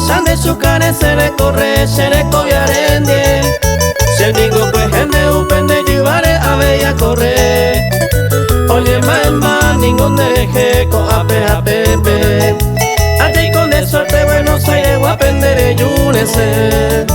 Sande su care se recorre, se recoviarendie. Se digo pues gente upende llevaré a bella correr. Oye más ningún deje con ape. Allí con de suerte Buenos Aires guapendere yunese.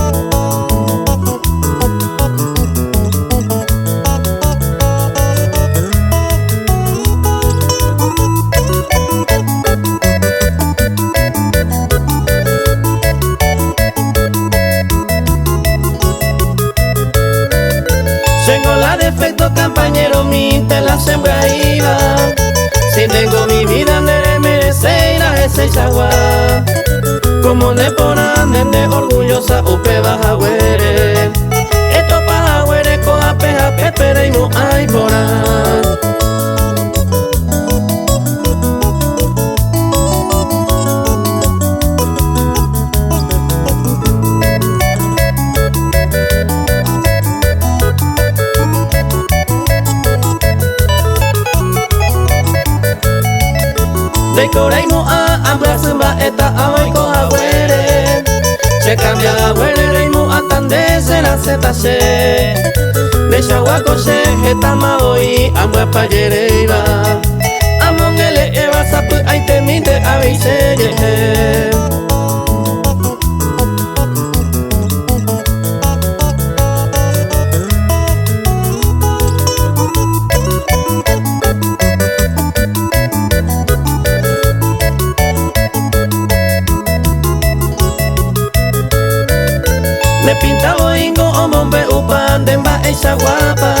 Tengo la defecto compañero mi te la sembra iba. Si tengo mi vida de merecer a ese chagua. Como ne ponan de orgullosa upe baja huere. Esto paja huere coja peja pepere y no hay por ahí. De coreimo a ambrazumba eta abaiko abuere. Se cambia abuere reimo a tande se la zetache. De shahuaco se eta maoi ambua payere iba. Amongele eva sapu aite mite aviseye. Me pinta boingo o mombe upan demba esa guapa.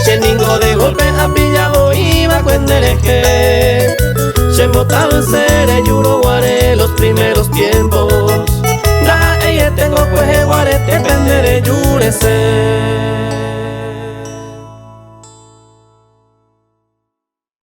Se ningo de golpe a pillado iba cuendereje. Se botaba en sere yuro guare los primeros tiempos.